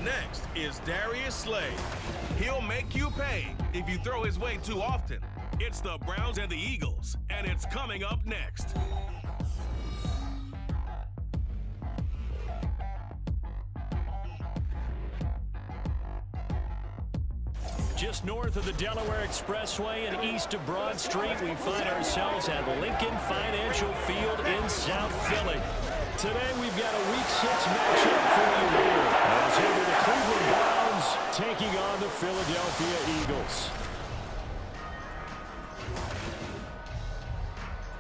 Next is Darius Slay. He'll make you pay if you throw his way too often. It's the Browns and the Eagles, and it's coming up next. Just north of the Delaware Expressway and east of Broad Street, we find ourselves at Lincoln Financial Field in South Philly. Today we've got a Week 6 matchup for you here, as here the Cleveland Browns taking on the Philadelphia Eagles.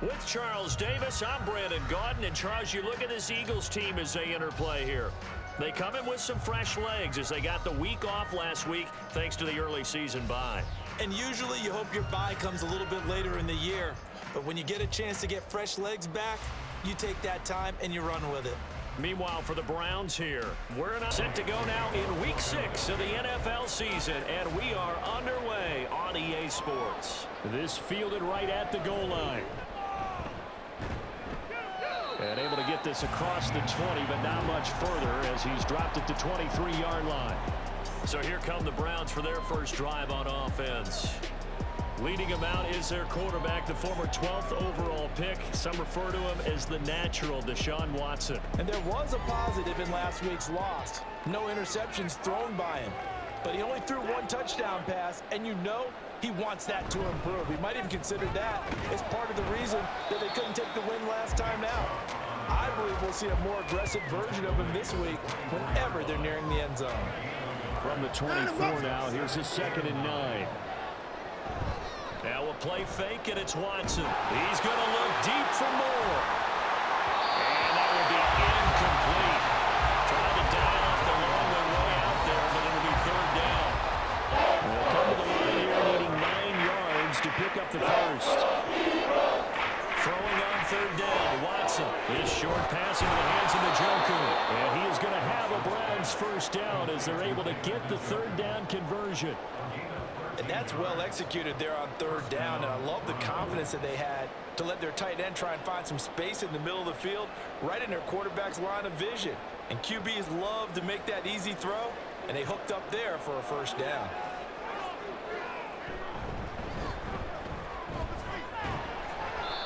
With Charles Davis, I'm Brandon Gaudin, and Charles, you look at this Eagles team as they interplay here. They come in with some fresh legs as they got the week off last week thanks to the early season bye. And usually you hope your bye comes a little bit later in the year. But when you get a chance to get fresh legs back, you take that time and you run with it. Meanwhile, for the Browns here, we're set to go now in Week 6 of the NFL season, and we are underway on EA Sports. This fielded right at the goal line. And able to get this across the 20, but not much further as he's dropped it to 23-yard line. So here come the Browns for their first drive on offense. Leading him out is their quarterback, the former 12th overall pick. Some refer to him as the natural, Deshaun Watson. And there was a positive in last week's loss. No interceptions thrown by him. But he only threw one touchdown pass, and you know he wants that to improve. He might even consider that as part of the reason that they couldn't take the win last time out. I believe we'll see a more aggressive version of him this week whenever they're nearing the end zone. From the 24 now, here's his 2nd and 9. Now a play fake, and it's Watson. He's going to look deep for more. And that will be incomplete. Trying to dial up the long way out there, but it'll be 3rd down. They'll come to the line here needing 9 yards to pick up the first. Throwing on 3rd down, Watson. This short pass into the hands of Njoku. And he is going to have a Browns first down as they're able to get the 3rd down conversion. And that's well executed there on 3rd down. And I love the confidence that they had to let their tight end try and find some space in the middle of the field, right in their quarterback's line of vision. And QBs love to make that easy throw, and they hooked up there for a first down.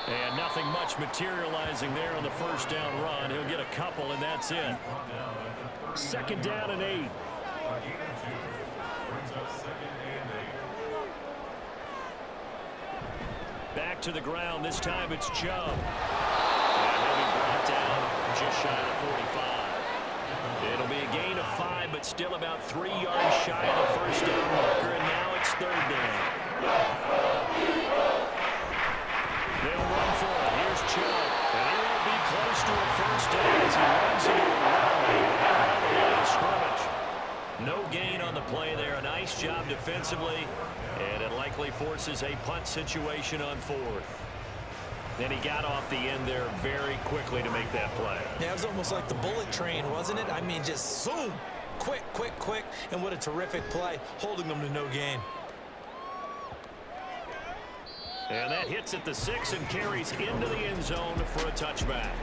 And nothing much materializing there on the first down run. He'll get a couple, and that's it. 2nd down and 8. Back to the ground. This time it's Chubb. And he'll be brought down just shy of 45. It'll be a gain of 5, but still about 3 yards shy of the first down marker, and now it's 3rd down. They'll run for it. Here's Chubb. And he won't be close to a first down as he runs into a rally out of the line of scrimmage. No gain on the play there. A nice job defensively. And it likely forces a punt situation on 4th. Then he got off the end there very quickly to make that play. Yeah, it was almost like the bullet train, wasn't it? I mean, just zoom. Quick, quick, quick. And what a terrific play, holding them to no gain. And that hits at the 6 and carries into the end zone for a touchback.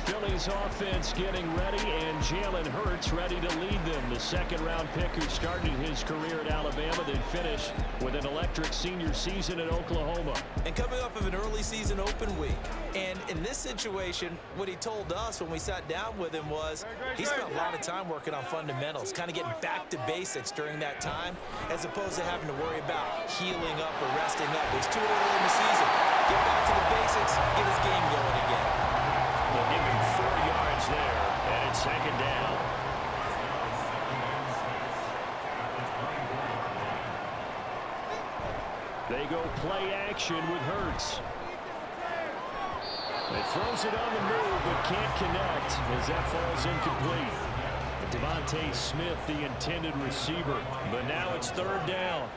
Philly's offense getting ready, and Jalen Hurts ready to lead them. The 2nd-round pick who started his career at Alabama, then finished with an electric senior season at Oklahoma. And coming off of an early season open week. And in this situation, what he told us when we sat down with him was he spent a lot of time working on fundamentals, kind of getting back to basics during that time, as opposed to having to worry about healing up or resting up. It's too early in the season. Get back to the basics, get his game going again. They'll give him 4 yards there, and it's 2nd down. They go play action with Hurts. It throws it on the move, but can't connect as that falls incomplete. Devontae Smith, the intended receiver, but now it's 3rd down.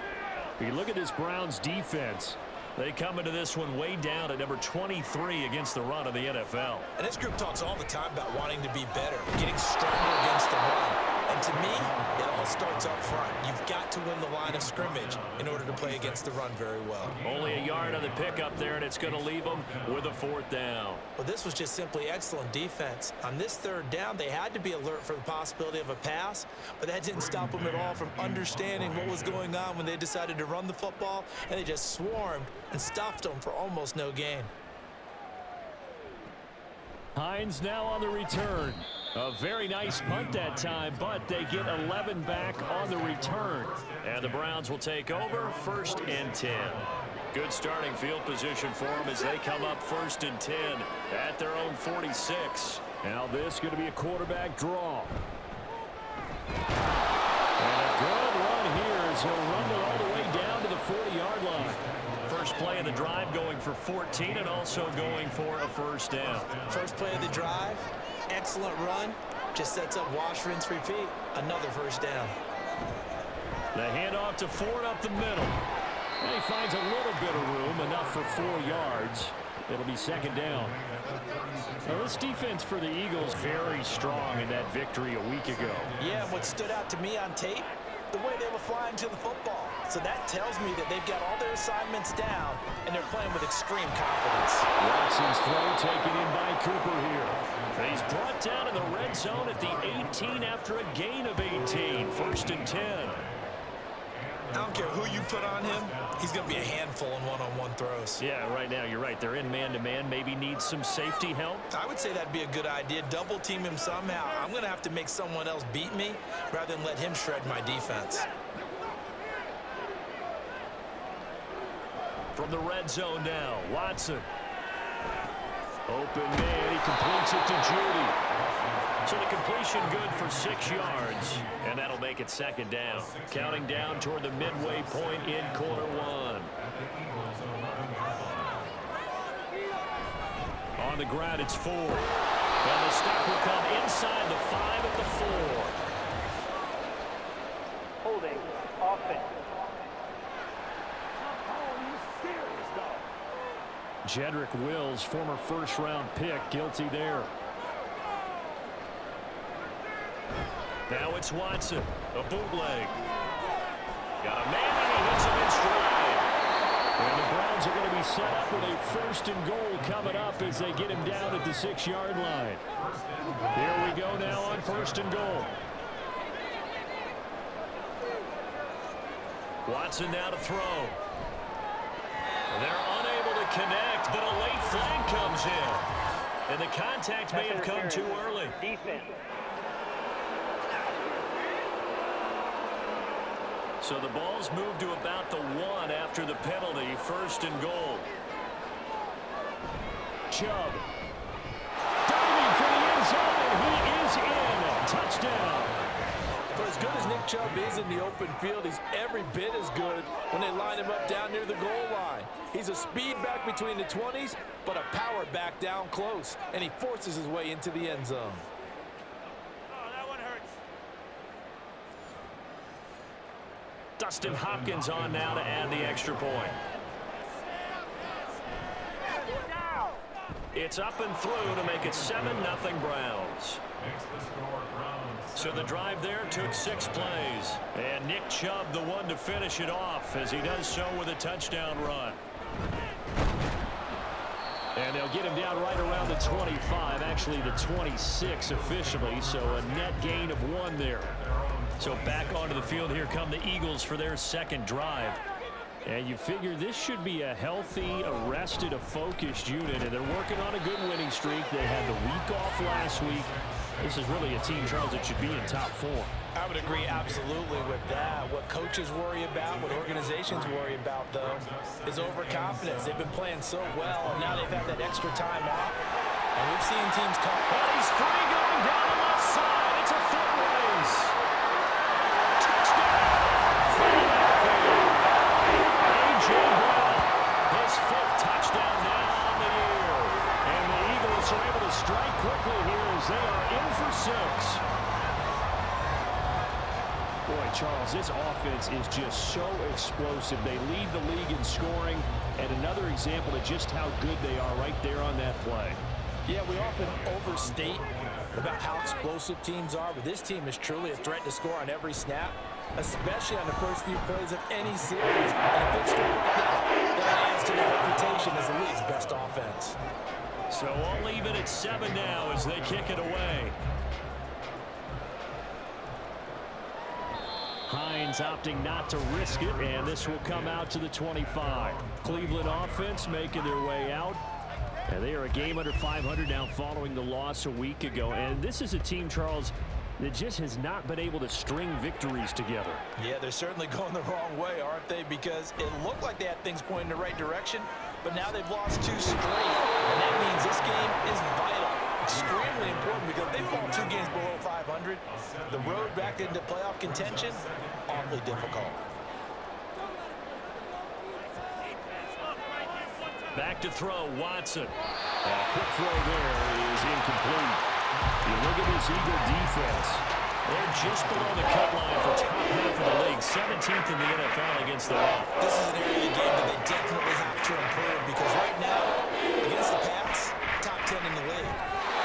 You look at this Browns defense. They come into this one way down at number 23 against the run of the NFL. And this group talks all the time about wanting to be better, getting stronger against the run. And to me, it all starts up front. You've got to win the line of scrimmage. scrimmage in order to play against the run very well. Only a yard on the pickup there, and it's going to leave them with a 4th down. Well, this was just simply excellent defense. On this 3rd down, they had to be alert for the possibility of a pass, but that didn't stop them at all from understanding what was going on when they decided to run the football, and they just swarmed and stuffed them for almost no gain. Hines now on the return. A very nice punt that time, but they get 11 back on the return. And the Browns will take over 1st and 10. Good starting field position for them as they come up 1st and 10 at their own 46. Now this is going to be a quarterback draw. And a good run here as he'll rumble all the way down to the 40-yard line. First play of the drive going for 14 and also going for a 1st down. First play of the drive, excellent run. Just sets up wash, rinse, repeat. Another 1st down. The handoff to Ford up the middle. And he finds a little bit of room, enough for 4 yards. It'll be 2nd down. Now this defense for the Eagles very strong in that victory a week ago. Yeah, what stood out to me on tape, the way they were flying to the football. So that tells me that they've got all their assignments down, and they're playing with extreme confidence. Watson's throw taken in by Cooper here. He's brought down in the red zone at the 18 after a gain of 18. 1st and 10. I don't care who you put on him, he's going to be a handful in one-on-one throws. Yeah, right now you're right. They're in man-to-man. Maybe needs some safety help. I would say that'd be a good idea. Double team him somehow. I'm going to have to make someone else beat me rather than let him shred my defense. From the red zone now, Watson. Open man, he completes it to Judy. So the completion good for 6 yards, and that'll make it 2nd down. Counting down toward the midway point in quarter 1. On the ground, it's Ford. And the stop will come inside the 5 at the 4. Holding, offense. Jedrick Wills, former 1st-round pick, guilty there. Now it's Watson, a bootleg. Got a man and he hits him in stride. And the Browns are going to be set up with a 1st and goal coming up as they get him down at the 6-yard line. Here we go now on 1st and goal. Watson now to throw. They're unable to connect, but a late flag comes in. And the contact may have come too early. Defense. So the ball's moved to about the 1 after the penalty. 1st and goal. Chubb. Diving for the end zone. He is in. Touchdown. For as good as Nick Chubb is in the open field, he's every bit as good when they line him up down near the goal line. He's a speed back between the 20s, but a power back down close, and he forces his way into the end zone. Dustin Hopkins on now to add the extra point. It's up and through to make it 7-0 Browns. So the drive there took 6 plays. And Nick Chubb the one to finish it off as he does so with a touchdown run. And they'll get him down right around the 25, actually the 26 officially, so a net gain of 1 there. So back onto the field here come the Eagles for their 2nd drive. And you figure this should be a healthy, arrested, a focused unit, and they're working on a good winning streak. They had the week off last week. This is really a team, Charles, that should be in top 4. I would agree absolutely with that. What coaches worry about, what organizations worry about, though, is overconfidence. They've been playing so well, and now they've had that extra time off. And we've seen teams come. But he's free going down the left side. It's a foot race. Touchdown. A.J. Brown, his 5th touchdown now on the year. And the Eagles are able to strike quickly here as they are in for 6. Boy, Charles, this offense is just so explosive. They lead the league in scoring, and another example of just how good they are right there on that play. Yeah, we often overstate about how explosive teams are, but this team is truly a threat to score on every snap, especially on the first few plays of any series. And a big score like that adds to their reputation as the league's best offense. So we'll leave it at 7 now as they kick it away. Hines opting not to risk it, and this will come out to the 25. Cleveland offense making their way out. And they are a game under 500 now following the loss a week ago. And this is a team, Charles, that just has not been able to string victories together. Yeah, they're certainly going the wrong way, aren't they? Because it looked like they had things pointing in the right direction, but now they've lost 2 straight. And that means this game is vital. Extremely important because they fall 2 games below 500. The road back into playoff contention, awfully difficult. Back to throw, Watson. A quick throw there is incomplete. You look at this Eagle defense. They're just below the cut line for top half of the league, 17th in the NFL against the run. This is an area of the game that they definitely have to improve because right now, against the pass, top 10 in the league.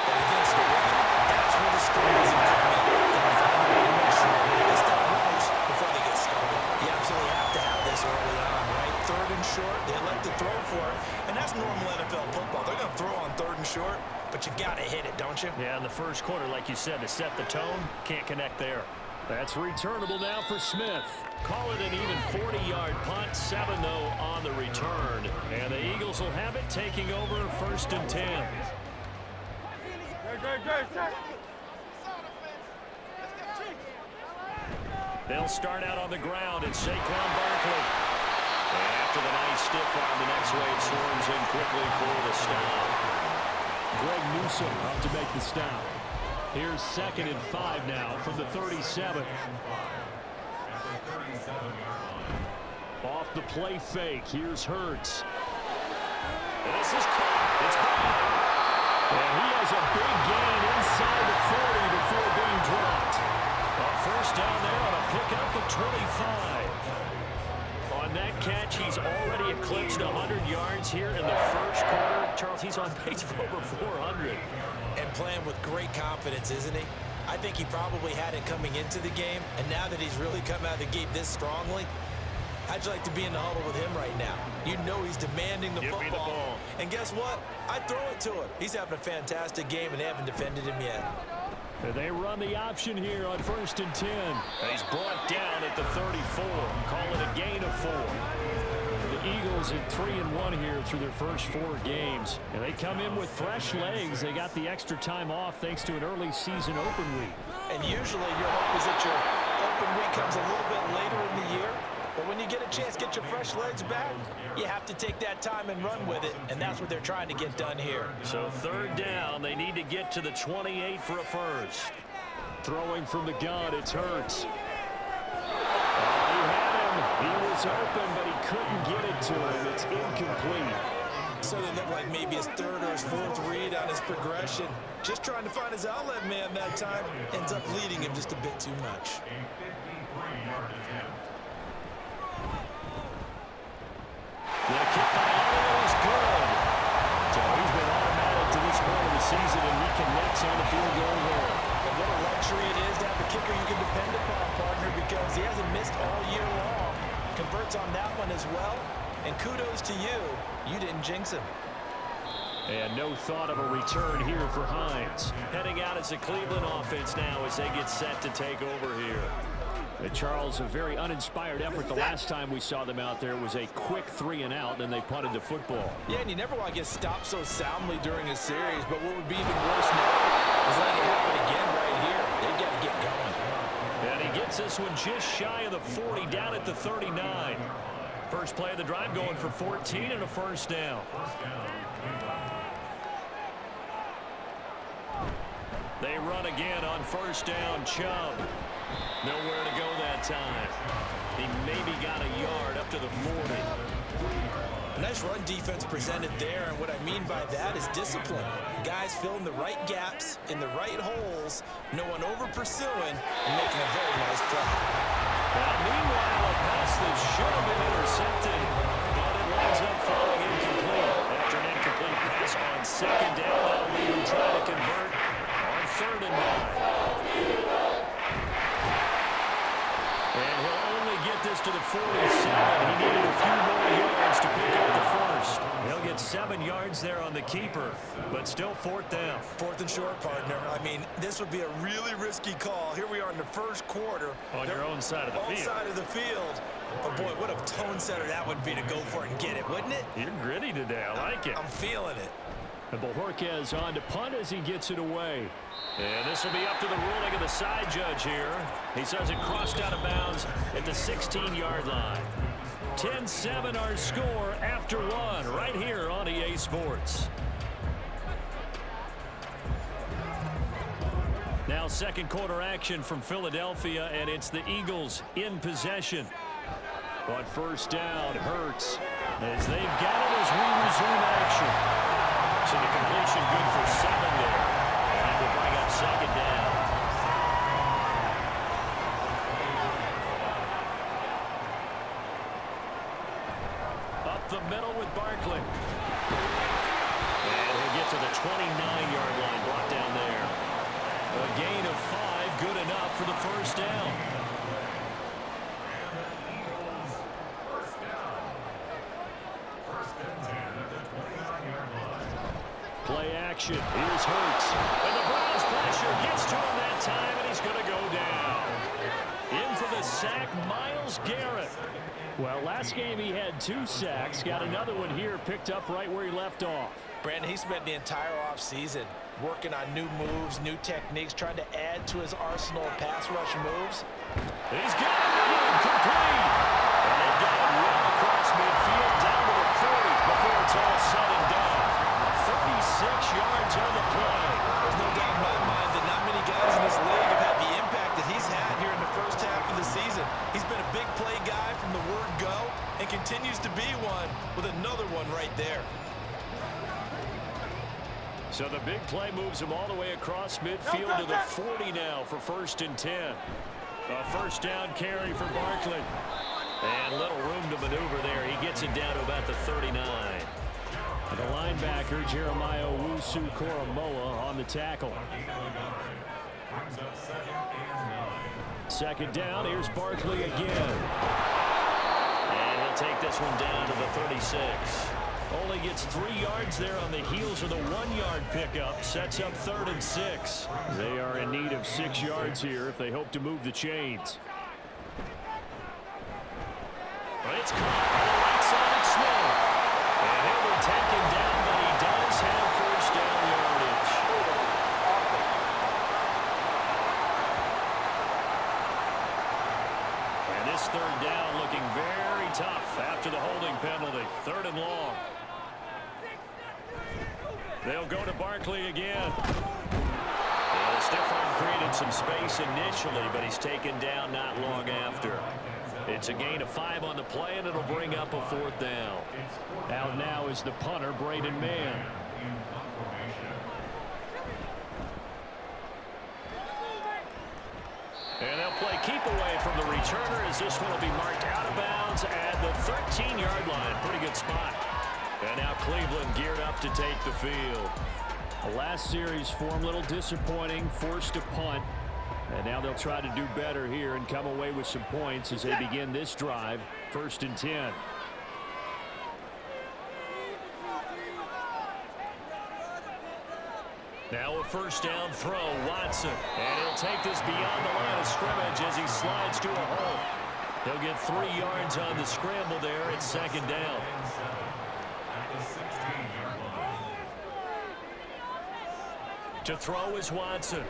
But against the run, that's where the stories have come in. And finally, to make sure they stop runs before they get started. You absolutely have to have this early on, right? 3rd and short, they elect to throw for it, and that's normal NFL football. They're going to throw on 3rd and short, but you've got to hit it, don't you? Yeah, in the first quarter, like you said, to set the tone, can't connect there. That's returnable now for Smith. Call it an even 40-yard punt, 7 though on the return. And the Eagles will have it, taking over 1st and 10. They'll start out on the ground. It's Saquon Barkley. And after the nice stiff arm, the next wave swarms in quickly for the stop. Greg Newsome up to make the stop. Here's 2nd and 5 now from the 37. Off the play fake. Here's Hurts. And this is caught. It's gone. And he has a big gain inside the 40 before being dropped. A first down there on a pickup of 25. On that catch, he's already eclipsed 100 yards here in the first quarter. Charles, he's on pace for over 400. And playing with great confidence, isn't he? I think he probably had it coming into the game, and now that he's really come out of the gate this strongly, how'd you like to be in the huddle with him right now? You know he's demanding the football. Give me the ball. And guess what? I throw it to him. He's having a fantastic game, and they haven't defended him yet. And they run the option here on 1st and 10. And he's brought down at the 34. Call it a gain of 4. The Eagles at 3-1 here through their first 4 games. And they come in with fresh legs. They got the extra time off thanks to an early season open week. And usually your hope is that your open week comes a little bit later in the year. But when you get a chance to get your fresh legs back, you have to take that time and run with it, and that's what they're trying to get done here. So 3rd down, they need to get to the 28 for a first. Throwing from the gun, it's Hurts. He had him. He was open, but he couldn't get it to him. It's incomplete. So they look like maybe his 3rd or his 4th read on his progression. Just trying to find his outlet man that time. Ends up leading him just a bit too much. The kick by Elliott is good. So he's been automatic to this point of the season, and he connects on the field goal there. And what a luxury it is to have a kicker you can depend upon, partner, because he hasn't missed all year long. Converts on that one as well. And kudos to you. You didn't jinx him. And no thought of a return here for Hines. Heading out as a Cleveland offense now as they get set to take over here. Charles, a very uninspired effort. The last time we saw them out there was a quick 3-and-out, and they punted the football. Yeah, and you never want to get stopped so soundly during a series, but what would be even worse now is letting it happen again right here. They've got to get going. And he gets this one just shy of the 40, down at the 39. First play of the drive going for 14 and a first down. They run again on first down. Chubb. Nowhere to go that time. He maybe got a yard up to the 40. A nice run defense presented there, and what I mean by that is discipline. Guys filling the right gaps in the right holes, no one over-pursuing, and making a very nice play. Now, meanwhile, a pass that should have been intercepted, but it winds up falling incomplete. After an incomplete pass on 2nd down, that'll leave him trying to convert on 3rd And he'll only get this to the 47. He needed a few more yards to pick up the first. He'll get 7 yards there on the keeper, but still 4th down. 4th and short, partner. I mean, this would be a really risky call. Here we are in the first quarter. On your own side of the field. Side of the field. But, boy, what a tone setter that would be to go for it and get it, wouldn't it? You're gritty today. I like it. I'm feeling it. And Bojorquez on to punt as he gets it away. And this will be up to the ruling of the side judge here. He says it crossed out of bounds at the 16-yard line. 10-7 our score after 1 right here on EA Sports. Now second quarter action from Philadelphia, and it's the Eagles in possession. On first down, Hurts, as they've got it as we resume action. So the completion good for 7 there. And that will bring up second down. Up the middle with Barkley. And he'll get to the 29-yard line, brought down there. A gain of 5, good enough for the first down. Play action. Here's Hurts. And the Browns pressure gets to him that time, and he's going to go down. In for the sack, Myles Garrett. Well, last game he had 2 sacks. Got another one here, picked up right where he left off. Brandon, he spent the entire offseason working on new moves, new techniques, trying to add to his arsenal of pass rush moves. He's got it complete. And they've got it well across midfield down to the 40 before it's all said and done. 36 yards on the play. There's no doubt in my mind that not many guys in this league have had the impact that he's had here in the first half of the season. He's been a big play guy from the word go and continues to be one with another one right there. So the big play moves him all the way across midfield to the 40 now for 1st and 10. A first down carry for Barkley. And little room to maneuver there. He gets it down to about the 39. And the linebacker, Jeremiah Owusu-Koramoah, on the tackle. Second down, here's Barkley again. And he'll take this one down to the 36. Only gets 3 yards there on the heels of the 1-yard pickup. Sets up 3rd and 6. They are in need of 6 yards here if they hope to move the chains. But it's caught on the right side of Smith. And he'll be taken down, but he does have first down yardage. And this 3rd down looking very tough after the holding penalty. 3rd and long. They'll go to Barkley again. And Stephon created some space initially, but he's taken down not long after. It's a gain of 5 on the play, and it'll bring up a 4th down. Out now is the punter, Braden Mann. And they'll play keep away from the returner as this one will be marked out of bounds at the 13-yard line. Pretty good spot. And now Cleveland geared up to take the field. The last series form a little disappointing, forced to punt. And now they'll try to do better here and come away with some points as they begin this drive. 1st and 10. Now a first down throw, Watson. And he'll take this beyond the line of scrimmage as he slides to a hole. He'll get 3 yards on the scramble there at 2nd down. To throw is Watson.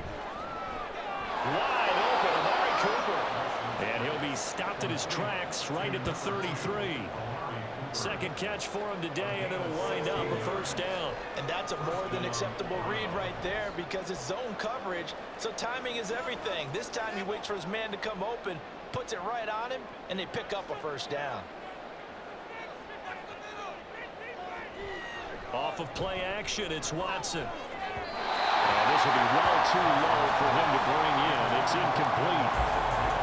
Wide open, Amari Cooper. And he'll be stopped at his tracks right at the 33. Second catch for him today, and it'll wind up a first down. And that's a more than acceptable read right there because it's zone coverage, so timing is everything. This time he waits for his man to come open, puts it right on him, and they pick up a first down. Off of play action, it's Watson. And this will be well too low for him to bring in. It's incomplete.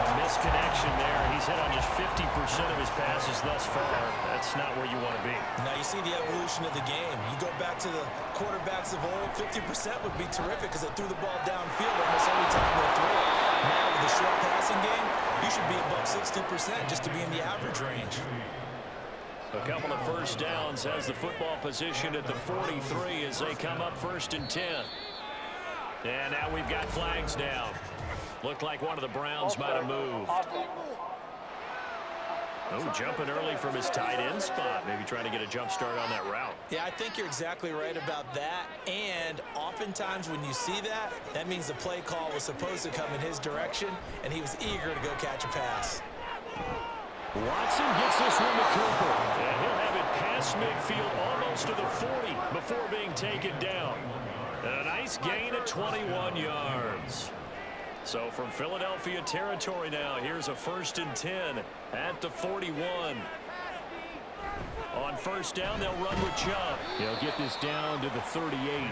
A misconnection there. He's hit on just 50% of his passes thus far. That's not where you want to be. Now you see the evolution of the game. You go back to the quarterbacks of old, 50% would be terrific because they threw the ball downfield almost every time they threw it. Now with the short passing game, you You should be above 60% just to be in the average range. A couple of first downs has the football position at the 43 as they come up 1st and 10. And now we've got flags down. Looked like one of the Browns might have moved. Oh, jumping early from his tight end spot. Maybe trying to get a jump start on that route. Yeah, I think you're exactly right about that. And oftentimes when you see that, that means the play call was supposed to come in his direction, and he was eager to go catch a pass. Watson gets this one to Cooper. And he'll have it past midfield almost to the 40 before being taken down. And a nice gain of 21 yards. So from Philadelphia territory now, here's a 1st and 10 at the 41. On 1st down, they'll run with Chubb. He'll get this down to the 38.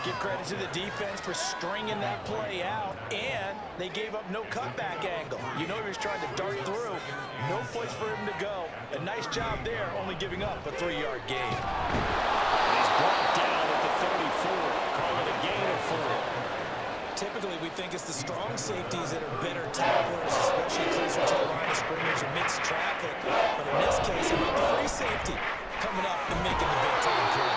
Give credit to the defense for stringing that play out, and they gave up no cutback angle. You know he was trying to dart through. No place for him to go. A nice job there, only giving up a 3-yard gain. He's brought down at the 34. Call it a gain of 4. Typically, we think it's the strong safeties that are better tacklers, especially closer to the line of scrimmage amidst traffic. But in this case, it was the free safety coming up and making the big-time play.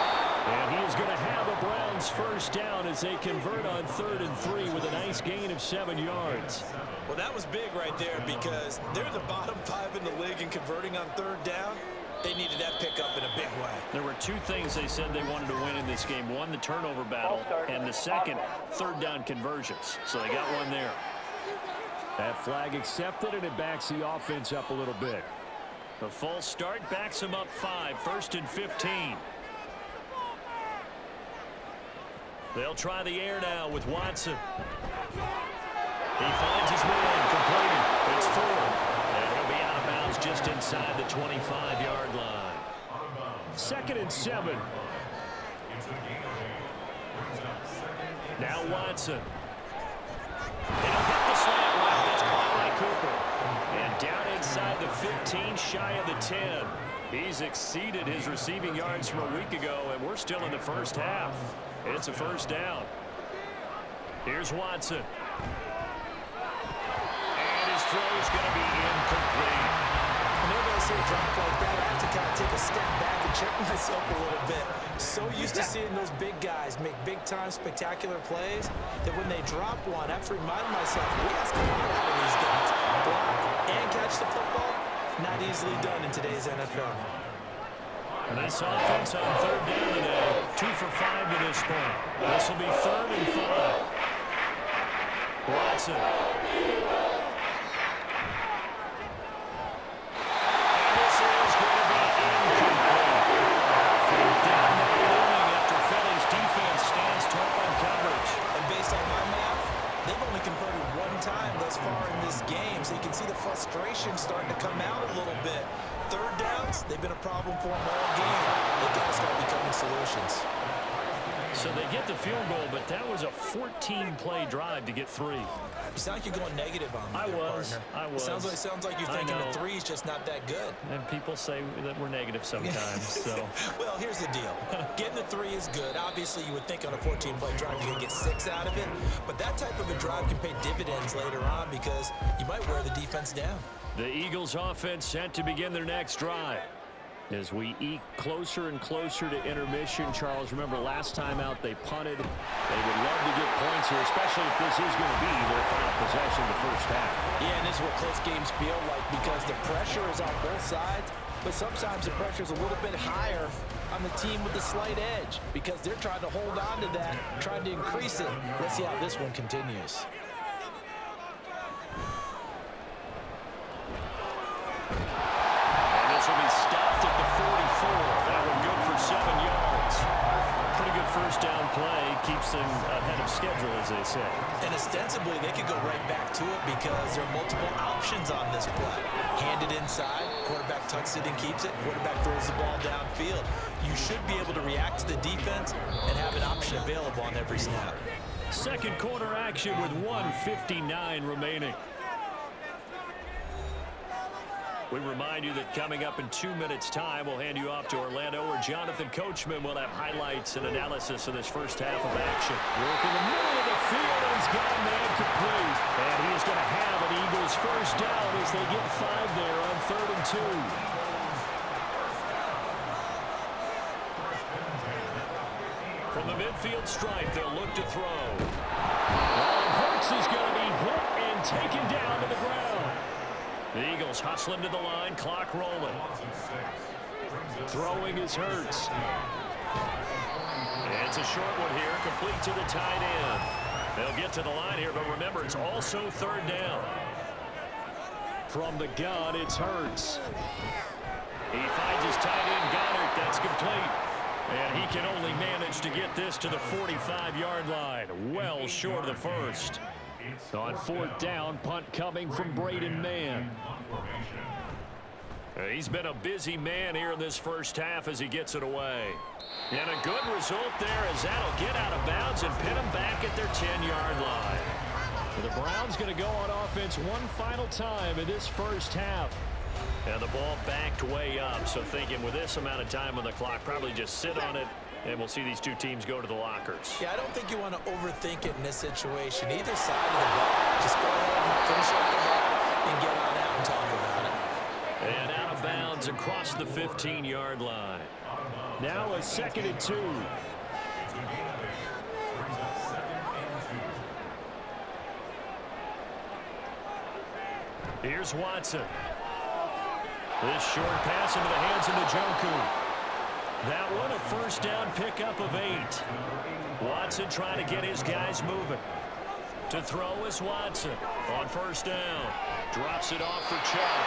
And he is going to have a Browns 1st down as they convert on 3rd and 3 with a nice gain of 7 yards. Well, that was big right there because they're the bottom 5 in the league in converting on 3rd down. They needed that pickup in a big way. There were 2 things they said they wanted to win in this game. One, the turnover battle, and the second, 3rd down conversions. So they got one there. That flag accepted, and it backs the offense up a little bit. The false start backs them up 5, 1st and 15. They'll try the air now with Watson. He finds his man, completing. It's 4. And he'll be out of bounds just inside the 25-yard line. 2nd and 7. Now Watson. And he'll hit the slant route. That's caught by Cooper. And down inside the 15, shy of the 10. He's exceeded his receiving yards from a week ago, and we're still in the 1st half. It's a 1st down. Here's Watson. And his throw is going to be incomplete. Whenever I see a drop like that, I have to kind of take a step back and check myself a little bit. So used to seeing those big guys make big-time spectacular plays that when they drop one, I have to remind myself, we ask a lot out of these guys. Block and catch the football, not easily done in today's NFL. And this offense on 3rd down today, 2 for 5 to this point. This will be 3rd and 5. Watson. And this is going to be incomplete. Down there running after Philly's defense stands tall in coverage. And based on my math, they've only converted 1 time thus far in this game, so you can see the frustration starting to come out a little bit. 3rd downs, they've been a problem for them all game. They've got to start becoming solutions. So they get the field goal, but that was a 14-play drive to get 3. You sound like you're going negative on me. I was. It sounds like you're thinking the 3 is just not that good. And people say that we're negative sometimes. So. Well, here's the deal. Getting the 3 is good. Obviously, you would think on a 14-play drive you're going to get 6 out of it. But that type of a drive can pay dividends later on because you might wear the defense down. The Eagles offense set to begin their next drive. As we eke closer and closer to intermission, Charles, remember last time out they punted. They would love to get points here, especially if this is going to be their final possession of the 1st half. Yeah, and this is what close games feel like because the pressure is on both sides, but sometimes the pressure is a little bit higher on the team with the slight edge because they're trying to hold on to that, trying to increase it. Let's see how this one continues. This will be stopped at the 44. That one good for 7 yards. Pretty good 1st down play. Keeps them ahead of schedule, as they say. And ostensibly, they could go right back to it because there are multiple options on this play. Hand it inside, quarterback tucks it and keeps it, quarterback throws the ball downfield. You should be able to react to the defense and have an option available on every snap. 2nd quarter action with 1:59 remaining. We remind you that coming up in 2 minutes' time, we'll hand you off to Orlando, where Jonathan Coachman will have highlights and analysis of this 1st half of action. Work in the middle of the field, and he's got a man complete. And he is going to have an Eagles Eagles first down as they get 5 there on 3rd and 2. From the midfield stripe, they'll look to throw. And Hurts is going to be hit and taken down to the ground. The Eagles hustling to the line, clock rolling. Throwing is Hurts. And it's a short one here, complete to the tight end. They'll get to the line here, but remember, it's also 3rd down. From the gun, it's Hurts. He finds his tight end, Goddard. That's complete. And he can only manage to get this to the 45-yard line. Well short of the first. On 4th down, punt coming from Braden Mann. He's been a busy man here in this first half as he gets it away. And a good result there as that'll get out of bounds and pin them back at their 10-yard line. The Browns going to go on offense one final time in this first half. And the ball backed way up, so thinking with this amount of time on the clock, probably just sit on it, and we'll see these two teams go to the lockers. Yeah, I don't think you want to overthink it in this situation. Either side of the ball, just go ahead and finish up the half and get on out and talk about it. And out of bounds across the 15-yard line. Now a 2nd and 2. Here's Watson. This short pass into the hands of Njoku. That one a first down pickup of 8. Watson trying to get his guys moving. To throw is Watson on 1st down. Drops it off for Chubb.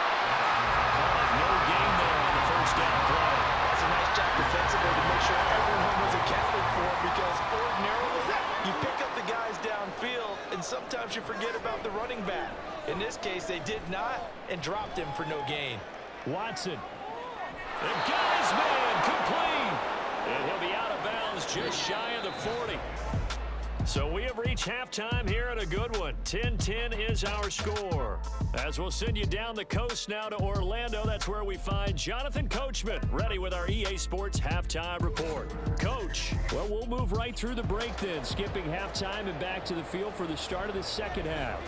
No gain there on the 1st down play. That's a nice job defensively to make sure everyone was accounted for, because ordinarily you pick up the guys downfield and sometimes you forget about the running back. In this case, they did not and dropped him for no gain. Watson. The guy's man complete. And he'll be out of bounds just shy of the 40. So we have reached halftime here at a good one. 10-10 is our score. As we'll send you down the coast now to Orlando, that's where we find Jonathan Coachman, ready with our EA Sports Halftime Report. Coach. Well, we'll move right through the break then, skipping halftime and back to the field for the start of the second half.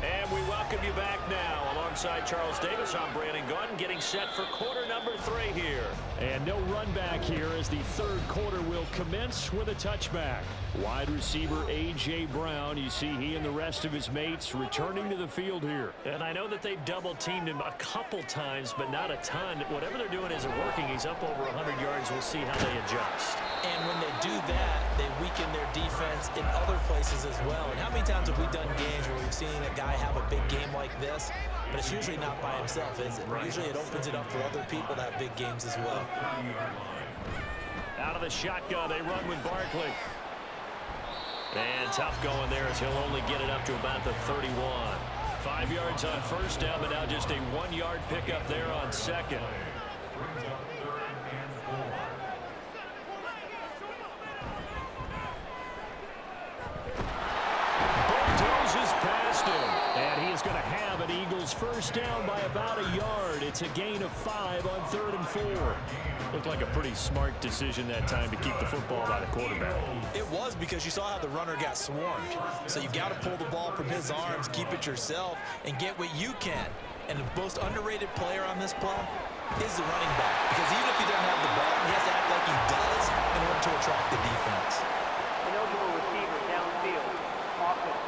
And we welcome you back now. Alongside Charles Davis, I'm Brandon Gaudin, getting set for quarter number 3 here. And no run back here as the 3rd quarter will commence with a touchback. Wide receiver A.J. Brown, you see he and the rest of his mates returning to the field here. And I know that they've double-teamed him a couple times, but not a ton. Whatever they're doing isn't working. He's up over 100 yards. We'll see how they adjust. And when they do that, they weaken their defense in other places as well. And how many times have we done games where we've seen a guy have a big game like this, but it's usually not by himself, is it? Right. Usually it opens it up for other people to have big games as well. Out of the shotgun, they run with Barkley. And tough going there as he'll only get it up to about the 31. 5 yards on 1st down, but now just a 1-yard pickup there on 2nd. Bulldozes past him. And he is going to have an Eagles first down by about a yard. It's a gain of 5 on 3rd and 4. Looked like a pretty smart decision that time to keep the football by the quarterback. It was, because you saw how the runner got swarmed. So you got to pull the ball from his arms, keep it yourself, and get what you can. And the most underrated player on this play is the running back. Because even if he doesn't have the ball, he has to act like he does in order to attract the defense. An eligible receiver downfield. Offense.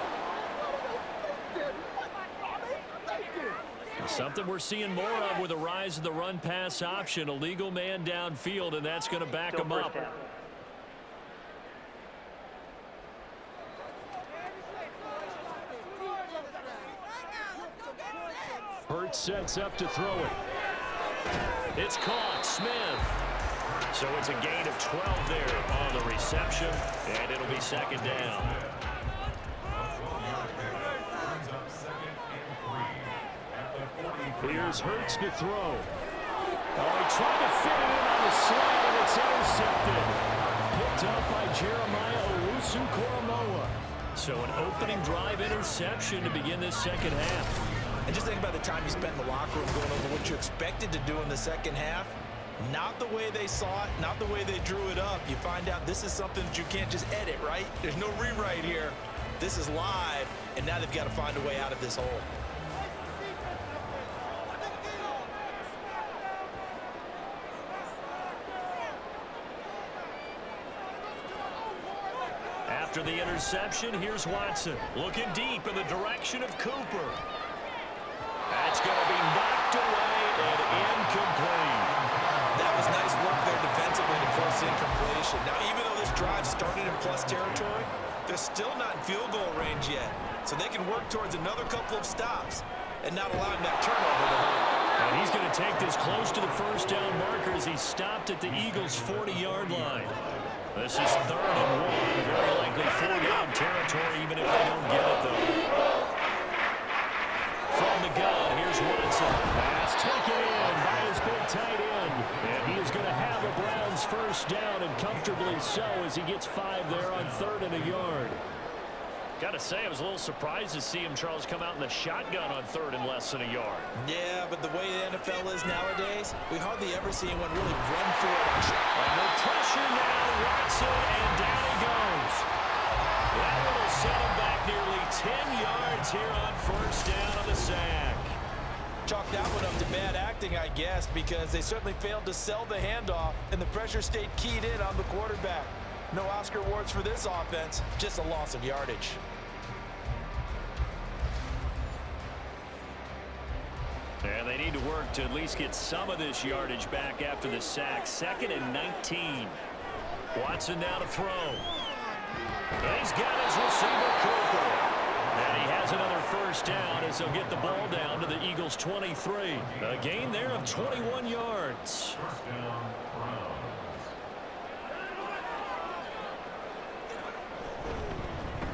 Something we're seeing more of with the rise of the run-pass option. A legal man downfield, and that's going to back him up. Hurts sets up to throw it. It's caught. Smith. So it's a gain of 12 there on the reception, and it'll be 2nd down. Here's Hurts to throw. Oh, he tried to fit it in on the slant, and it's intercepted. Picked up by Jeremiah Owusu-Koramoah. So an opening drive interception to begin this second half. And just think about the time you spent in the locker room going over what you expected to do in the second half. Not the way they saw it, not the way they drew it up. You find out this is something that you can't just edit, right? There's no rewrite here. This is live, and now they've got to find a way out of this hole. After the interception, here's Watson. Looking deep in the direction of Cooper. That's going to be knocked away and incomplete. That was nice work there defensively to force the incompletion. Now, even though this drive started in plus territory, they're still not in field goal range yet. So they can work towards another couple of stops and not allowing that turnover to hurt. And he's going to take this close to the first down marker as he stopped at the Eagles' 40-yard line. This is 3rd and 1. Very likely 4-down territory, even if they don't get it, though. From the gun, here's Watson. Pass taken in by his big tight end. And he is going to have a Browns first down, and comfortably so, as he gets 5 there on 3rd and a yard. Got to say, I was a little surprised to see him, Charles, come out in the shotgun on 3rd and less than a yard. Yeah, but the way the NFL is nowadays, we hardly ever see anyone really run for it. And no pressure now, Watson, and down he goes. That one will set him back nearly 10 yards here on first down on the sack. Chalk that one up to bad acting, I guess, because they certainly failed to sell the handoff, and the pressure stayed keyed in on the quarterback. No Oscar awards for this offense, just a loss of yardage. And they need to work to at least get some of this yardage back after the sack. 2nd and 19. Watson now to throw. He's got his receiver, Cooper. And he has another first down as he'll get the ball down to the Eagles' 23. A gain there of 21 yards.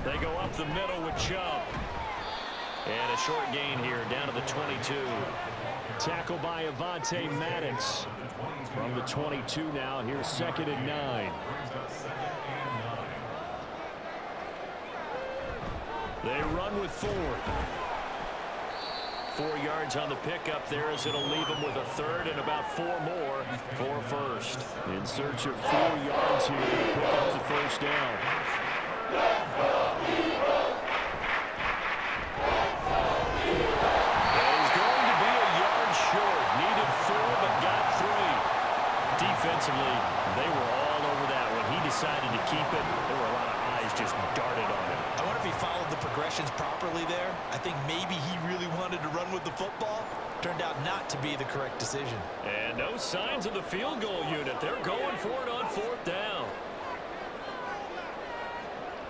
They go up the middle with Chubb. And a short gain here down to the 22. Tackle by Avonte Maddox. From the 22 now, here's 2nd and 9. They run with Ford. 4 yards on the pickup there as it'll leave them with a 3rd and about 4 more for first. In search of 4 yards here to pick up the first down. Defensively, they were all over that. When he decided to keep it, there were a lot of eyes just darted on him. I wonder if he followed the progressions properly there. I think maybe he really wanted to run with the football. Turned out not to be the correct decision. And no signs of the field goal unit. They're going for it on 4th down.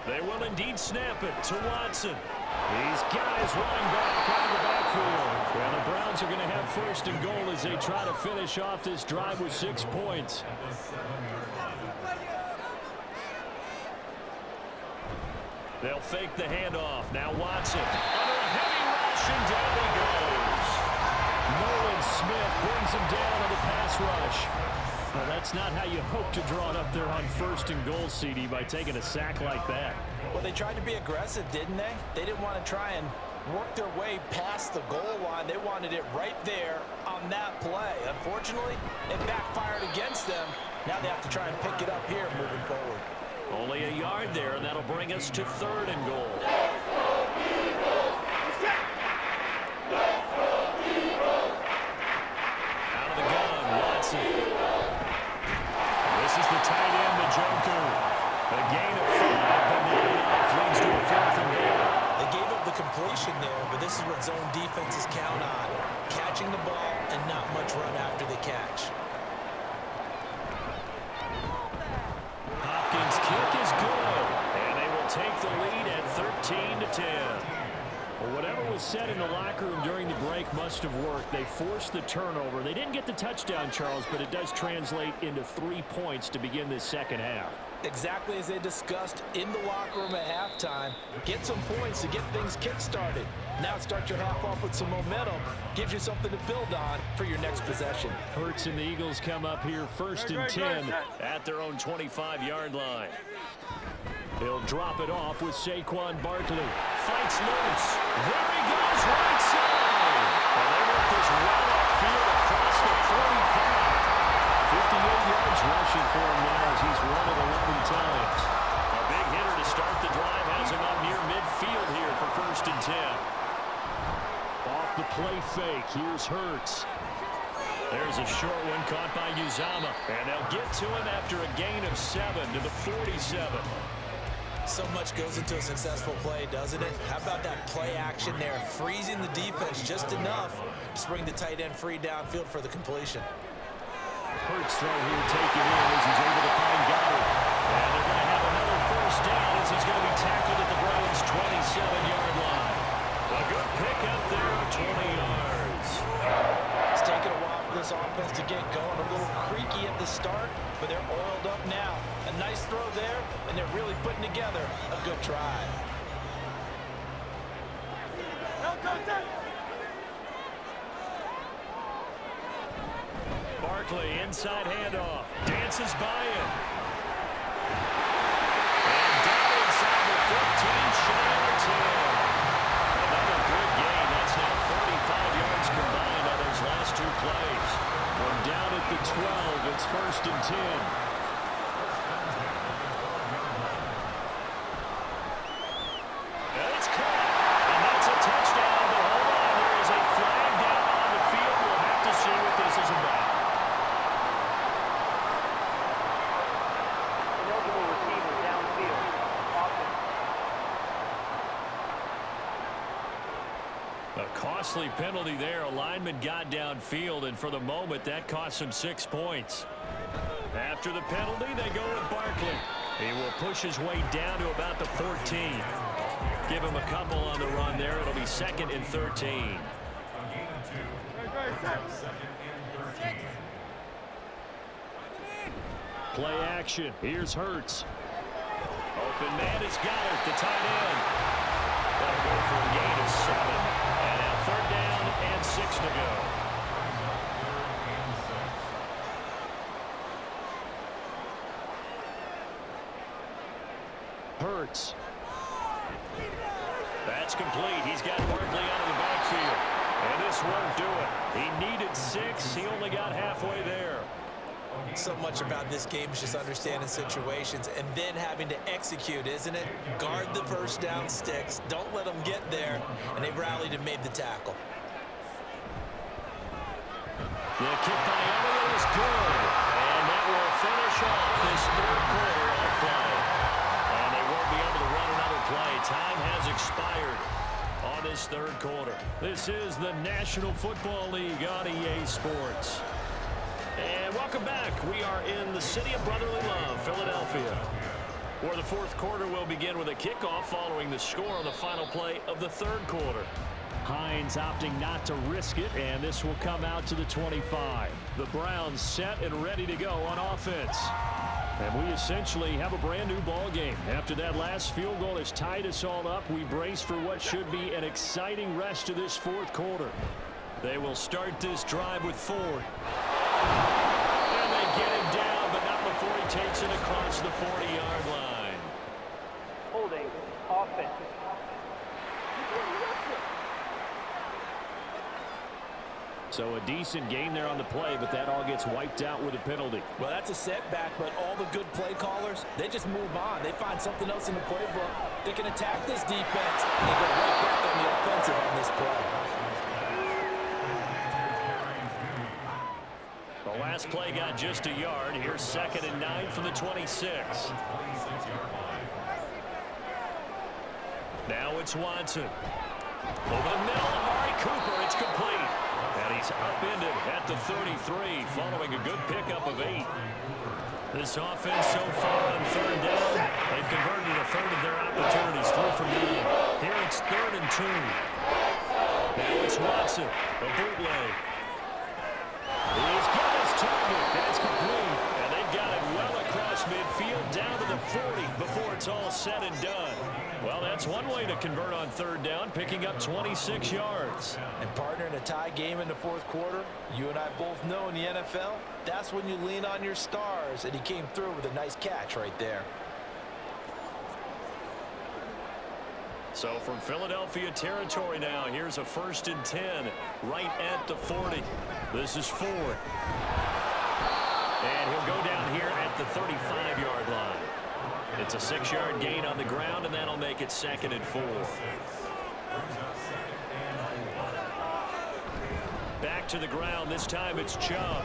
They will indeed snap it to Watson. These guys running back out of the backfield. Well, the Browns are going to have 1st and goal as they try to finish off this drive with 6 points. They'll fake the handoff. Now Watson under a heavy rush, and down he goes. Nolan Smith brings him down on the pass rush. Well, that's not how you hope to draw it up there on 1st and goal, CD, by taking a sack like that. Well, they tried to be aggressive, didn't they? They didn't want to try and work their way past the goal line. They wanted it right there on that play. Unfortunately, it backfired against them. Now they have to try and pick it up here moving forward. Only a yard there, and that'll bring us to 3rd and goal. Out of the gun, Watson. This is the tight end, the Joker. A gain of 5, but not enough. Leads to a 4th and goal. They gave up the completion there, but this is what zone defenses count on. Catching the ball and not much run after the catch. Hopkins' kick is good, and they will take the lead at 13-10. Well, whatever was said in the locker room during the break must have worked. They forced the turnover. They didn't get the touchdown, Charles, but it does translate into 3 points to begin this second half. Exactly as they discussed in the locker room at halftime. Get some points to get things kick-started. Now start your half off with some momentum. Gives you something to build on for your next possession. Hurts and the Eagles come up here 1st and 10 at their own 25-yard line. They'll drop it off with Saquon Barkley. Fights loose. There he goes, right side. And they let this run upfield across the 45. 58 yards rushing for him now as he's run it 11 times. A big hitter to start the drive has him up near midfield here for 1st 10. Off the play fake, here's Hurts. There's a short one caught by Uzomah. And they'll get to him after a gain of 7 to the 47. So much goes into a successful play, doesn't it? How about that play action there, freezing the defense just enough to bring the tight end free downfield for the completion. Hurts throw here taken in as he's able to find Goddard. And they're going to have another first down as he's going to be tackled at the Browns' 27-yard line. A good pickup there, 20 yards. It's taken a while for this offense to get going. A little creaky at the start, but they're oiled up now. A nice throw there, and they're really putting together a good drive. Barkley, inside handoff. Dances by him. And down inside the 15, shy of 10. Another good gain. That's now 35 yards combined on those last two plays. From down at the 12, it's 1st and 10. And it's caught. And that's a touchdown. But hold on, there is a flag down on the field. We'll have to see what this is about. Ineligible receiver downfield. Offense. A costly penalty there. A lineman got downfield, and for the moment, that cost him 6 points. After the penalty, they go with Barkley. He will push his way down to about the 14. Give him a couple on the run there. It'll be 2nd and 13. Play action. Here's Hurts. Open man is Goddard, the tight end. That'll go for a gain of 7. And now 3rd down and 6 to go. Hurts. That's complete. He's got Barkley out of the backfield. And this won't do it. He needed 6. He only got halfway there. So much about this game is just understanding situations and then having to execute, isn't it? Guard the first down sticks. Don't let them get there. And they rallied and made the tackle. The kick by Elliott is good. And that will finish off this 3rd quarter of play. And they won't be able to run another play. Time has expired on this 3rd quarter. This is the National Football League on EA Sports. And welcome back. We are in the city of brotherly love, Philadelphia, where the 4th quarter will begin with a kickoff following the score on the final play of the 3rd quarter. Hines opting not to risk it, and this will come out to the 25. The Browns set and ready to go on offense. And we essentially have a brand new ball game. After that last field goal has tied us all up, we brace for what should be an exciting rest of this 4th quarter. They will start this drive with Ford. And they get him down, but not before he takes it across the 40-yard line. Holding. Offense. So a decent gain there on the play, but that all gets wiped out with a penalty. Well, that's a setback, but all the good play callers, they just move on. They find something else in the playbook. They can attack this defense, and they go right back on the offensive on this play. The last play got just a yard. Here's 2nd and 9 from the 26. Now it's Watson. Over the middle, Amari Cooper. It's complete. And he's upended at the 33, following a good pickup of 8. This offense so far on 3rd down, they've converted a 3rd of their opportunities, 3 from 9. Here it's 3rd and 2. Now it's Watson, a bootleg. He's got his target, and it's complete. And they've got it well across midfield, down to the 40 before it's all said and done. Well, that's one way to convert on 3rd down, picking up 26 yards. And partner, in a tie game in the 4th quarter, you and I both know in the NFL, that's when you lean on your stars, and he came through with a nice catch right there. So from Philadelphia territory now, here's a 1st and 10 right at the 40. This is Ford. And he'll go down here at the 35-yard line. It's a 6-yard gain on the ground, and that'll make it 2nd and 4. to the ground. This time it's Chubb.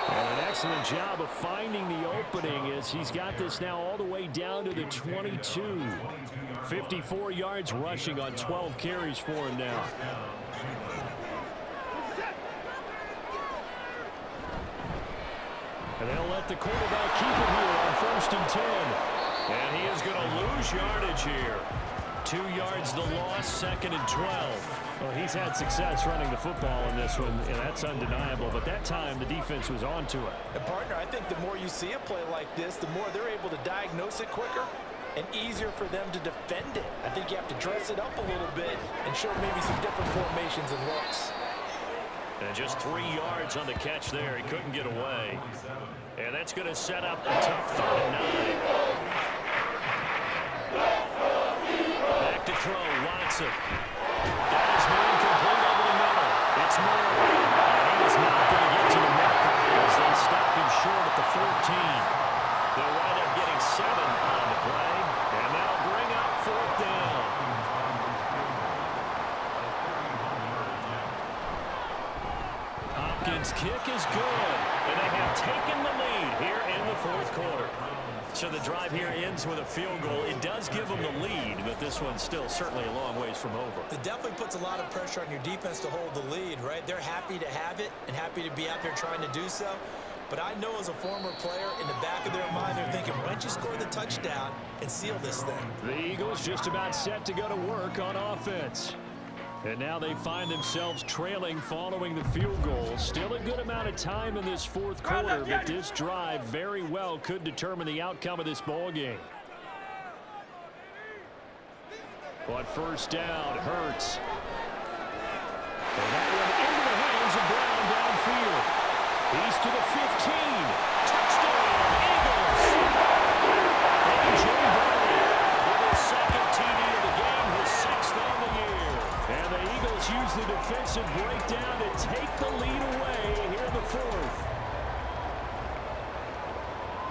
And an excellent job of finding the opening as he's got this now all the way down to the 22. 54 yards rushing on 12 carries for him now. And they'll let the quarterback keep it here on 1st and 10. And he is going to lose yardage here. 2 yards the loss, 2nd and 12. Well, he's had success running the football in this one, and that's undeniable. But that time, the defense was on to it. And, partner, I think the more you see a play like this, the more they're able to diagnose it quicker and easier for them to defend it. I think you have to dress it up a little bit and show maybe some different formations and looks. And just 3 yards on the catch there. He couldn't get away. And that's going to set up a tough 3rd and 9. Back to throw, Watson. Got his man complete over the middle. It's Moore. And he is not going to get to the marker as they stop him short at the 14. They'll wind up getting 7 on the play. And that'll bring up 4th down. Hopkins' kick is good. And they have taken the lead here in the 4th quarter. So the drive here ends with a field goal. It does give them the lead, but this one's still certainly a long ways from over. It definitely puts a lot of pressure on your defense to hold the lead, right? They're happy to have it and happy to be out there trying to do so. But I know as a former player, in the back of their mind, they're thinking, why don't you score the touchdown and seal this thing? The Eagles just about set to go to work on offense. And now they find themselves trailing following the field goal. Still a good amount of time in this 4th quarter, but this drive very well could determine the outcome of this ball game. But 1st down, Hurts. And that one into the hands of Brown downfield. He's to the 15. Touchdown, Eagles! A.J. Brown with his 2nd TD of the game, his 6th on the year. And the Eagles use the defensive breakdown to take the lead away here in the 4th.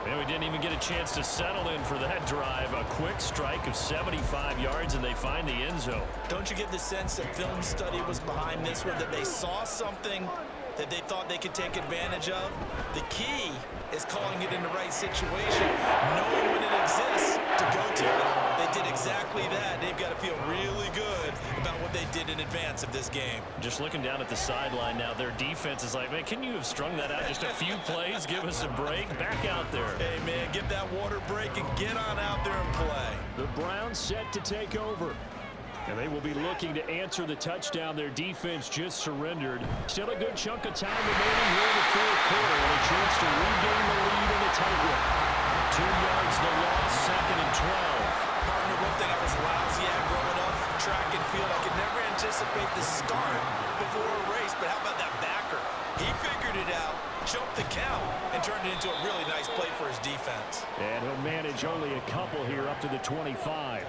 And we didn't even get a chance to settle in for that drive. A quick strike of 75 yards, and they find the end zone. Don't you get the sense that film study was behind this one, that they saw something that they thought they could take advantage of? The key is calling it in the right situation, knowing when it exists to go to it. They did exactly that. They've got to feel really good about what they did in advance of this game. Just looking down at the sideline now, their defense is like, man, can you have strung that out just a few plays? Give us a break. Back out there. Hey, man, give that water break and get on out there and play. The Browns set to take over. And they will be looking to answer the touchdown their defense just surrendered. Still a good chunk of time remaining here in the 4th quarter and a chance to regain the lead in the tightrope. 2 yards the loss, 2nd and 12. Partner, one thing I was lousy at growing up, track and field, I could never anticipate the start before a race, but how about that backer? He figured it out, jumped the count, and turned it into a really nice play for his defense. And he'll manage only a couple here up to the 25.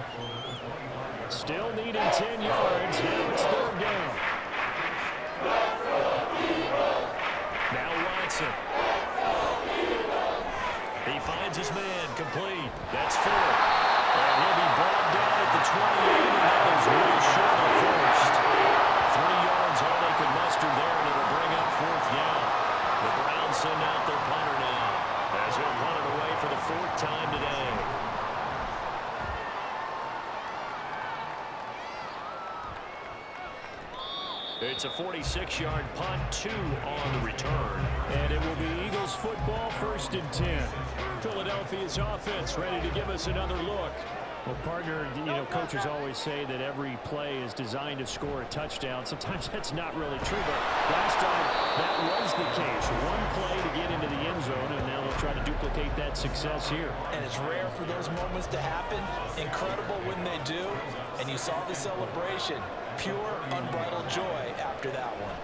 Still needing 10 yards. Now it's 3rd down. Now Watson. He finds his man complete. That's 4. And he'll be brought down at the 28, and that is really short of 1st. 3 yards, all they could muster there, and it'll bring up 4th down. The Browns send out their punter now, as he'll punt it away for the 4th time today. It's a 46-yard punt, 2 on the return. And it will be Eagles football, 1st and 10. Philadelphia's offense ready to give us another look. Well, partner, you know, coaches always say that every play is designed to score a touchdown. Sometimes that's not really true, but last time that was the case. One play to get into the end zone, and now they'll try to duplicate that success here. And it's rare for those moments to happen. Incredible when they do. And you saw the celebration. Pure, unbridled joy after that one.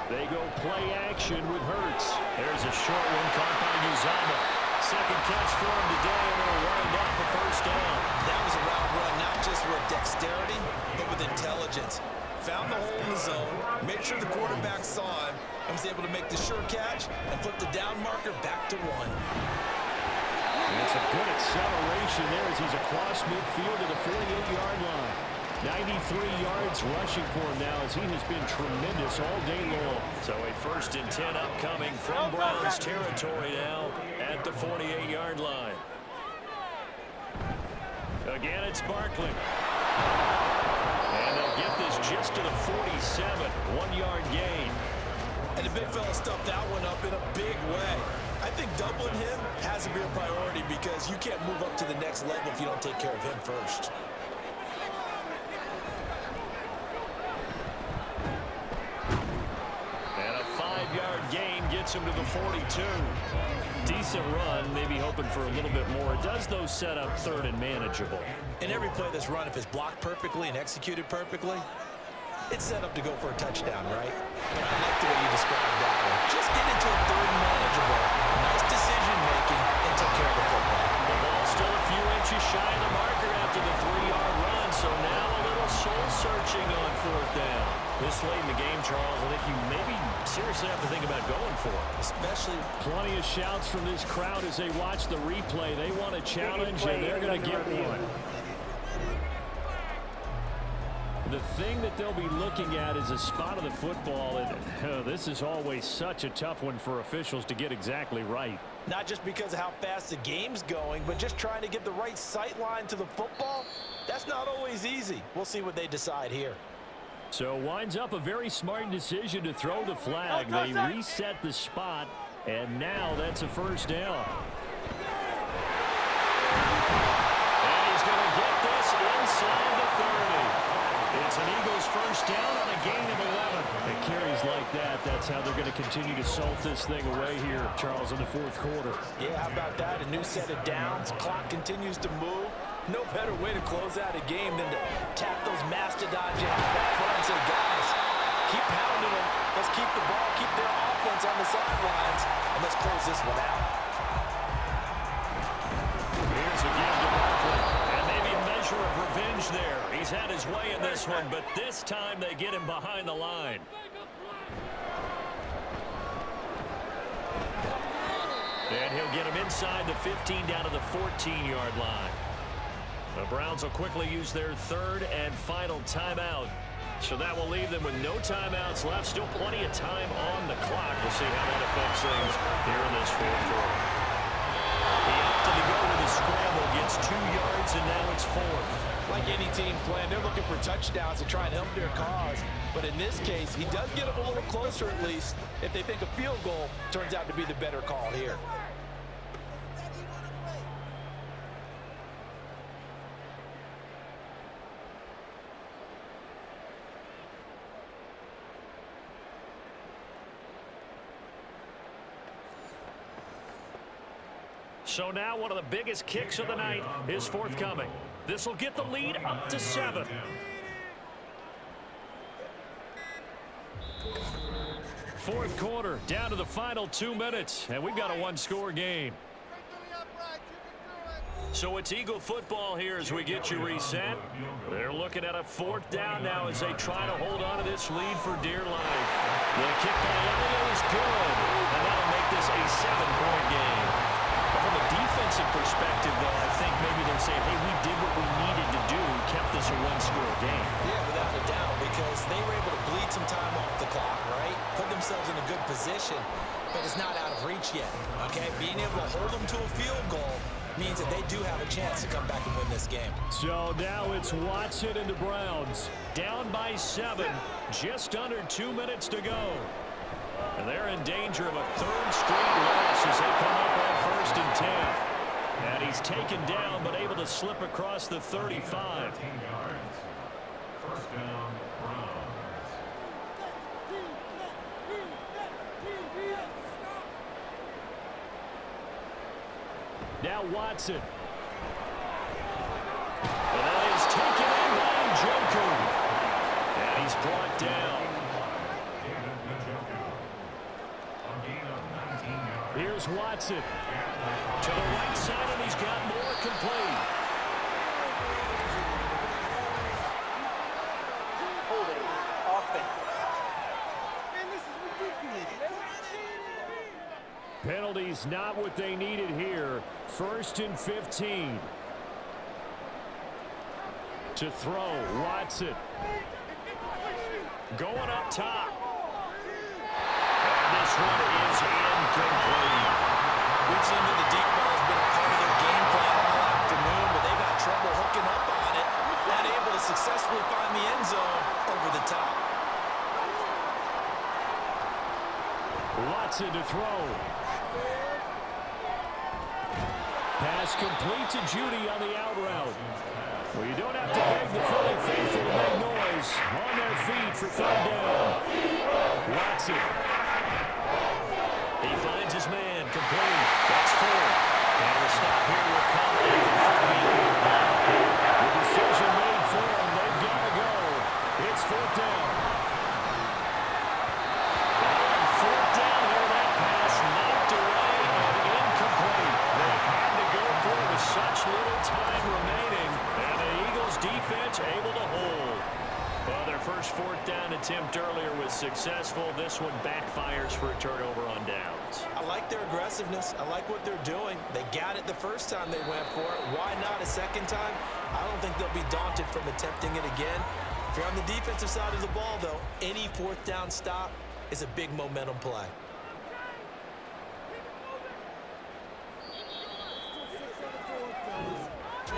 They go play action with Hurts. There's a short one caught by Uzomah. 2nd catch for him today, and they'll wind up the 1st down. That was a route run, not just with dexterity, but with intelligence. Found the hole in the zone, made sure the quarterback saw him, and was able to make the sure catch and flip the down marker back to 1. And it's a good acceleration there as he's across midfield to the 48-yard line. 93 yards rushing for him now as he has been tremendous all day long. So a 1st and 10 upcoming from Browns territory now at the 48-yard line. Again, it's Barkley. And they'll get this just to the 47, 1-yard gain. And the big fella stuffed that one up in a big way. I think doubling him has to be a priority because you can't move up to the next level if you don't take care of him first. And a 5-yard gain gets him to the 42. Decent run, maybe hoping for a little bit more. It does, though, set up 3rd and manageable. In every play that's run, if it's blocked perfectly and executed perfectly, it's set up to go for a touchdown, right? But I like the way you described that one. Just get into a 3rd and manageable. Nice decision-making and took care of the football. The ball still a few inches shy of the marker after the 3-yard run, so now a little soul-searching on 4th down. This late in the game, Charles, I think you maybe seriously have to think about going for it. Especially plenty of shouts from this crowd as they watch the replay. They want a challenge, and they're going to get one. The thing that they'll be looking at is a spot of the football, and this is always such a tough one for officials to get exactly right. not just because of how fast the game's going, but just trying to get the right sight line to the football. That's not always easy. We'll see what they decide here. So winds up a very smart decision to throw the flag. They reset the spot, and now that's a first down. And he's going to get this inside the 30. It's an Eagles first down on a gain of 11. And carries like that, that's how they're going to continue to salt this thing away here, Charles, in the fourth quarter. Yeah, how about that? A new set of downs. Clock continues to move. No better way to close out a game than to tap those mastodons you have up front and say, guys, keep pounding them. Let's keep the ball, keep their offense on the sidelines, and let's close this one out. Here's again to Barkley. And maybe a measure of revenge there. He's had his way in this one, but this time they get him behind the line. And he'll get him inside the 15 down to the 14-yard line. The Browns will quickly use their third and final timeout. So that will leave them with no timeouts left. Still plenty of time on the clock. We'll see how that affects things here in this fourth quarter. He opted to go with a scramble, gets 2 yards, and now it's fourth. Like any team playing, they're looking for touchdowns to try and help their cause. But in this case, he does get them a little closer at least if they think a field goal turns out to be the better call here. So now one of the biggest kicks of the night is forthcoming. This will get the lead up to 7. Fourth quarter, down to the final 2 minutes, and we've got a one-score game. So it's Eagle football here as we get you reset. They're looking at a fourth down now as they try to hold on to this lead for dear life. The kick by Elliott is good, and that'll make this a 7-point game. From a defensive perspective, though, I think maybe they're saying, hey, we did what we needed to do, kept this a one-score game. Yeah, without a doubt, because they were able to bleed some time off the clock, right? Put themselves in a good position, but it's not out of reach yet, okay? Being able to hold them to a field goal means that they do have a chance to come back and win this game. So now it's Watson and the Browns. Down by 7, just under 2 minutes to go. And they're in danger of a third straight loss as they come up on 1st and 10. And he's taken down, but able to slip across the 35. First down, Browns. Now Watson. And that is taken in by Njoku. And he's brought down. Here's Watson. To the right side, and he's got more complete. Holding offense. Penalties not what they needed here. 1st and 15. To throw, Watson. Going up top. And this one is incomplete. We've seen that the deep ball has been a part of their game plan all afternoon, but they've had trouble hooking up on it, not able to successfully find the end zone over the top. Watson to throw. Pass complete to Judy on the out route. Well, you don't have to beg the Philly faithful to make noise. On their feet for third down. Watson. He finds his man, complete. That's 4. And the stop here will come at the 30. The decision made for them. They've got to go. It's fourth down. On fourth down here, that pass knocked away and incomplete. They had to go for it with such little time remaining. And the Eagles defense able to hold. Well, their first fourth down attempt earlier was successful. This one backfires for a turnover on downs. I like their aggressiveness. I like what they're doing. They got it the first time they went for it. Why not a second time? I don't think they'll be daunted from attempting it again. If you're on the defensive side of the ball, though, any fourth down stop is a big momentum play. We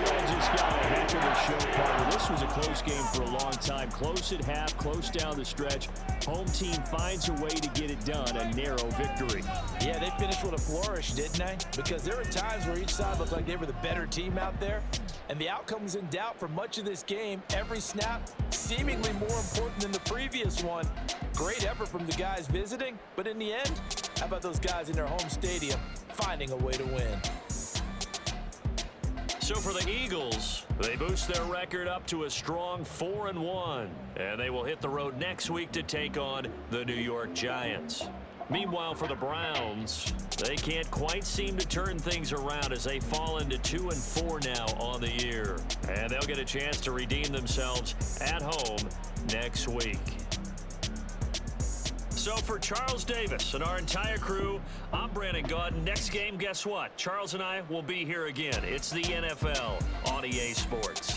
all just got a heck of a show, Carter. This was a close game for a long time. Close at half, close down the stretch. Home team finds a way to get it done, a narrow victory. Yeah, they finished with a flourish, didn't they? Because there were times where each side looked like they were the better team out there. And the outcome was in doubt for much of this game. Every snap seemingly more important than the previous one. Great effort from the guys visiting. But in the end, how about those guys in their home stadium finding a way to win? So for the Eagles, they boost their record up to a strong 4-1. And they will hit the road next week to take on the New York Giants. Meanwhile, for the Browns, they can't quite seem to turn things around as they fall into 2-4 now on the year. And they'll get a chance to redeem themselves at home next week. So for Charles Davis and our entire crew, I'm Brandon Gaudin. Next game, guess what? Charles and I will be here again. It's the NFL on EA Sports.